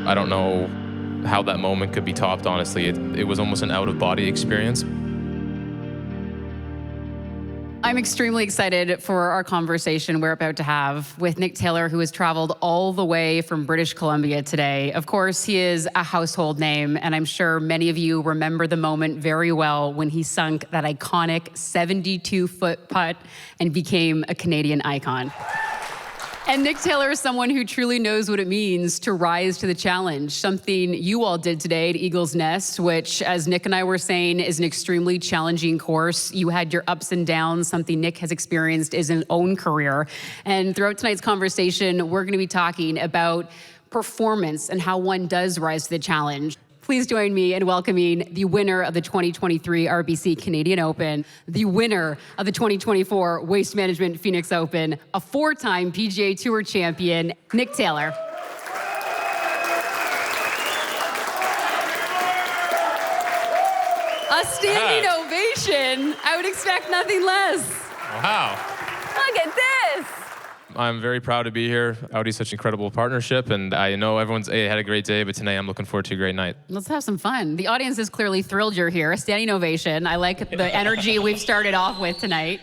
I don't know how that moment could be topped, honestly. It was almost an out-of-body experience. I'm extremely excited for our conversation we're about to have with Nick Taylor, who has traveled all the way from British Columbia today. Of course, he is a household name, and I'm sure many of you remember the moment very well when he sunk that iconic 72-foot putt and became a Canadian icon. And Nick Taylor is someone who truly knows what it means to rise to the challenge, something you all did today at Eagle's Nest, which, as Nick and I were saying, is an extremely challenging course. You had your ups and downs, something Nick has experienced in his own career. And throughout tonight's conversation, we're going to be talking about performance and how one does rise to the challenge. Please join me in welcoming the winner of the 2023 RBC Canadian Open, the winner of the 2024 Waste Management Phoenix Open, a four-time PGA Tour champion, Nick Taylor. A standing ovation. I would expect nothing less. Wow. Look at this. I'm very proud to be here. Audi's such an incredible partnership, and I know everyone's had a great day, but tonight I'm looking forward to a great night. Let's have some fun. The audience is clearly thrilled you're here. A standing ovation. I like the energy we've started off with tonight.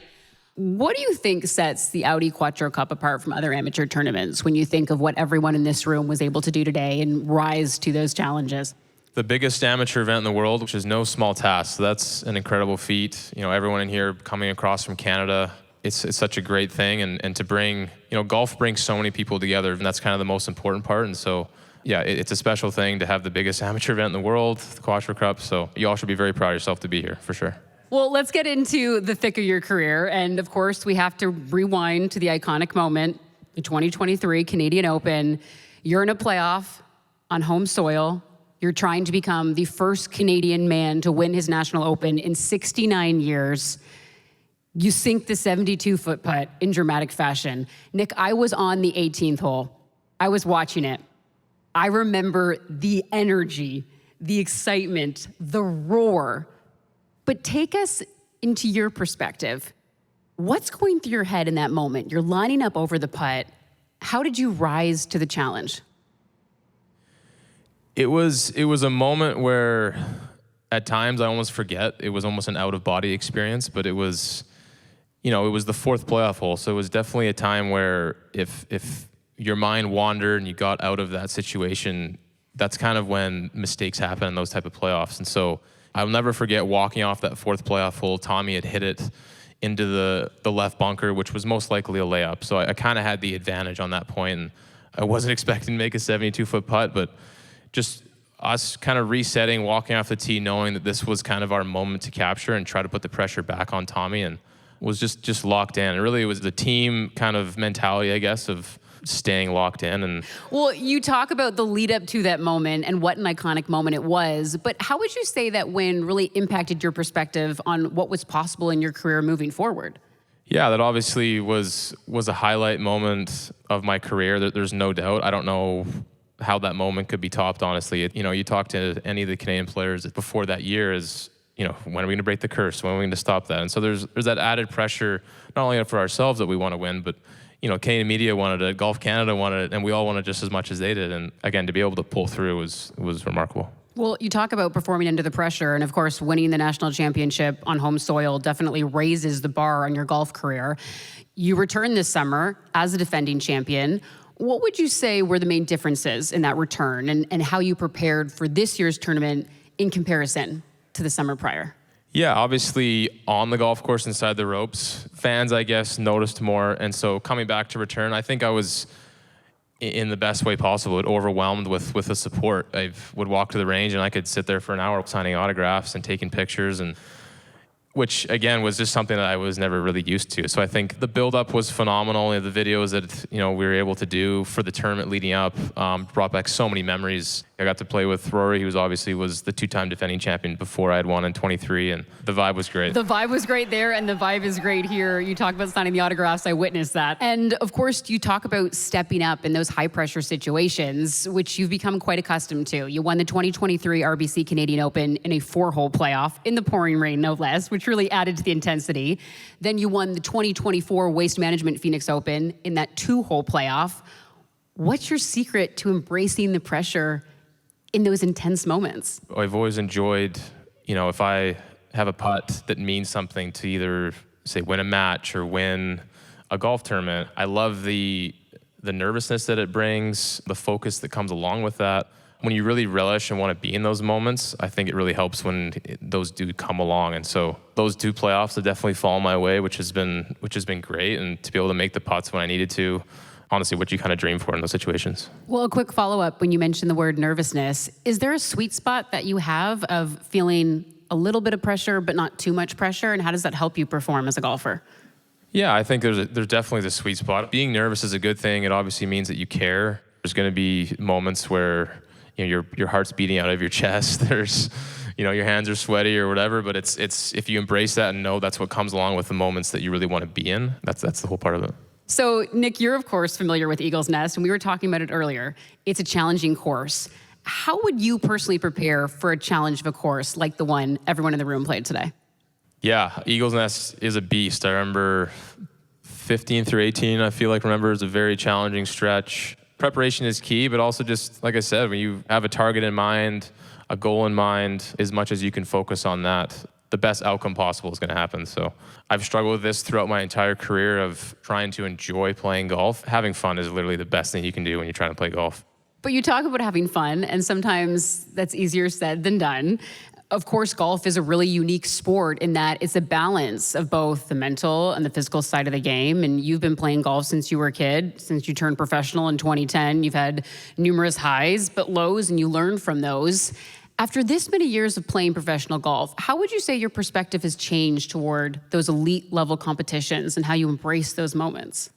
What do you think sets the Audi Quattro Cup apart from other amateur tournaments when you think of what everyone in this room was able to do today and rise to those challenges? The biggest amateur event in the world, which is no small task. So that's an incredible feat. You know, everyone in here coming across from Canada, it's such a great thing, and to bring, golf brings so many people together, and that's kind of the most important part. And so, yeah, it's a special thing to have the biggest amateur event in the world, the Quattro Cup. So you all should be very proud of yourself to be here, for sure. Well, let's get into the thick of your career. And of course, we have to rewind to the iconic moment, the 2023 Canadian Open. You're in a playoff on home soil. You're trying to become the first Canadian man to win his National Open in 69 years. You sink the 72-foot putt in dramatic fashion. Nick, I was on the 18th hole. I was watching it. I remember the energy, the excitement, the roar. But take us into your perspective. What's going through your head in that moment? You're lining up over the putt. How did you rise to the challenge? It was a moment where at times I almost forget. It was almost an out-of-body experience, but it was the fourth playoff hole, so it was definitely a time where if your mind wandered and you got out of that situation, that's kind of when mistakes happen in those type of playoffs. And so I'll never forget walking off that fourth playoff hole. Tommy had hit it into the left bunker, which was most likely a layup. So I kind of had the advantage on that point, and I wasn't expecting to make a 72-foot putt, but just us kind of resetting, walking off the tee, knowing that this was kind of our moment to capture and try to put the pressure back on Tommy, and was just locked in. And really, it was the team kind of mentality, I guess, of staying locked in. And well, you talk about the lead up to that moment and what an iconic moment it was, but how would you say that win really impacted your perspective on what was possible in your career moving forward? Yeah, that obviously was a highlight moment of my career. There's no doubt. I don't know how that moment could be topped, honestly. You talk to any of the Canadian players before that year is, when are we going to break the curse? When are we going to stop that? And so there's that added pressure, not only for ourselves that we want to win, but Canadian media wanted it, Golf Canada wanted it, and we all wanted just as much as they did. And again, to be able to pull through was remarkable. Well, you talk about performing under the pressure, and of course, winning the national championship on home soil definitely raises the bar on your golf career. You return this summer as a defending champion. What would you say were the main differences in that return and how you prepared for this year's tournament in comparison to the summer prior? Yeah, obviously on the golf course inside the ropes, fans, I guess, noticed more. And so coming back to return, I think I was in the best way possible, overwhelmed with the support. I would walk to the range and I could sit there for an hour signing autographs and taking pictures, and which again was just something that I was never really used to. So I think the build-up was phenomenal. The videos that we were able to do for the tournament leading up brought back so many memories. I got to play with Rory, who was the two-time defending champion before I had won in 23, and the vibe was great. The vibe was great there, and the vibe is great here. You talk about signing the autographs, I witnessed that. And of course, you talk about stepping up in those high-pressure situations, which you've become quite accustomed to. You won the 2023 RBC Canadian Open in a 4-hole playoff, in the pouring rain, no less, which really added to the intensity. Then you won the 2024 Waste Management Phoenix Open in that 2-hole playoff. What's your secret to embracing the pressure in those intense moments? I've always enjoyed, if I have a putt that means something to either, say, win a match or win a golf tournament, I love the nervousness that it brings, the focus that comes along with that. When you really relish and want to be in those moments, I think it really helps when those do come along. And so those 2 playoffs have definitely fallen my way, which has been great. And to be able to make the putts when I needed to, honestly, what you kind of dream for in those situations. Well, a quick follow-up when you mentioned the word nervousness. Is there a sweet spot that you have of feeling a little bit of pressure but not too much pressure? And how does that help you perform as a golfer? Yeah, I think there's definitely the sweet spot. Being nervous is a good thing. It obviously means that you care. There's going to be moments where your heart's beating out of your chest. There's, your hands are sweaty or whatever. But it's if you embrace that and know that's what comes along with the moments that you really want to be in. That's the whole part of it. So, Nick, you're of course familiar with Eagles Nest, and we were talking about it earlier. It's a challenging course. How would you personally prepare for a challenge of a course like the one everyone in the room played today? Yeah, Eagles Nest is a beast. I remember 15 through 18, I feel like is a very challenging stretch. Preparation is key, but also just, like I said, when you have a target in mind, a goal in mind, as much as you can focus on that, the best outcome possible is going to happen. So I've struggled with this throughout my entire career of trying to enjoy playing golf. Having fun is literally the best thing you can do when you're trying to play golf. But you talk about having fun, and sometimes that's easier said than done. Of course, golf is a really unique sport in that it's a balance of both the mental and the physical side of the game. And you've been playing golf since you were a kid, since you turned professional in 2010. You've had numerous highs, but lows, and you learned from those. After this many years of playing professional golf, how would you say your perspective has changed toward those elite level competitions and how you embrace those moments?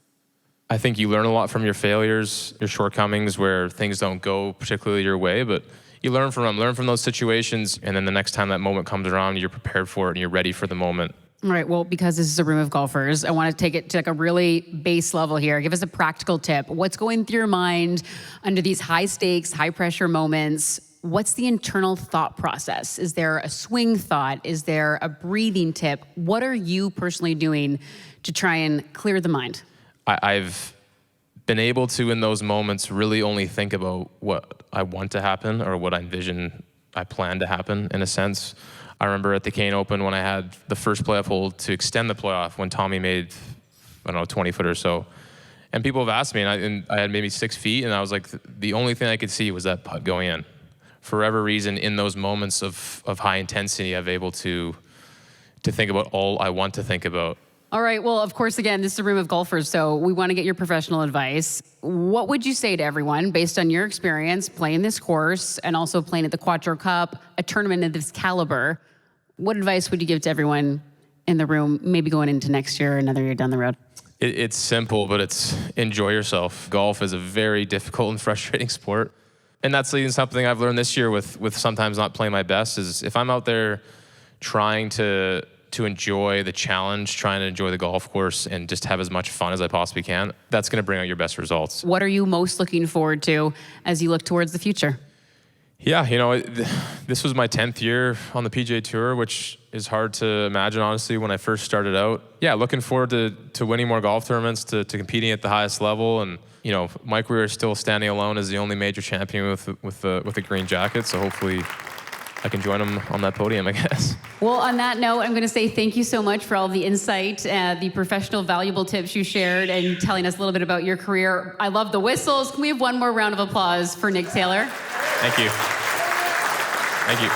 I think you learn a lot from your failures, your shortcomings where things don't go particularly your way, but you learn from them, learn from those situations, and then the next time that moment comes around, you're prepared for it and you're ready for the moment. All right, well, because this is a room of golfers, I want to take it to like a really base level here. Give us a practical tip. What's going through your mind under these high stakes, high pressure moments? What's the internal thought process? Is there a swing thought? Is there a breathing tip? What are you personally doing to try and clear the mind? I've been able to, in those moments, really only think about what I want to happen or what I envision, I plan to happen, in a sense. I remember at the Kane Open when I had the first playoff hole to extend the playoff when Tommy made, 20 foot or so. And people have asked me, and I had maybe 6 feet, and I was like, the only thing I could see was that putt going in. For whatever reason, in those moments of high intensity, I'm able to think about all I want to think about. All right, well, of course, again, this is a room of golfers, so we want to get your professional advice. What would you say to everyone, based on your experience playing this course and also playing at the Quattro Cup, a tournament of this caliber? What advice would you give to everyone in the room, maybe going into next year or another year down the road? It's simple, but it's enjoy yourself. Golf is a very difficult and frustrating sport. And that's even something I've learned this year with sometimes not playing my best, is if I'm out there trying to enjoy the challenge, trying to enjoy the golf course and just have as much fun as I possibly can, that's going to bring out your best results. What are you most looking forward to as you look towards the future? Yeah, this was my 10th year on the PGA Tour, which is hard to imagine, honestly, when I first started out. Yeah, looking forward to winning more golf tournaments, to competing at the highest level. And, Mike Weir is still standing alone as the only major champion with a green jacket. So hopefully I can join him on that podium, I guess. Well, on that note, I'm going to say thank you so much for all the insight, the professional, valuable tips you shared, and telling us a little bit about your career. I love the whistles. Can we have one more round of applause for Nick Taylor? Thank you. Thank you.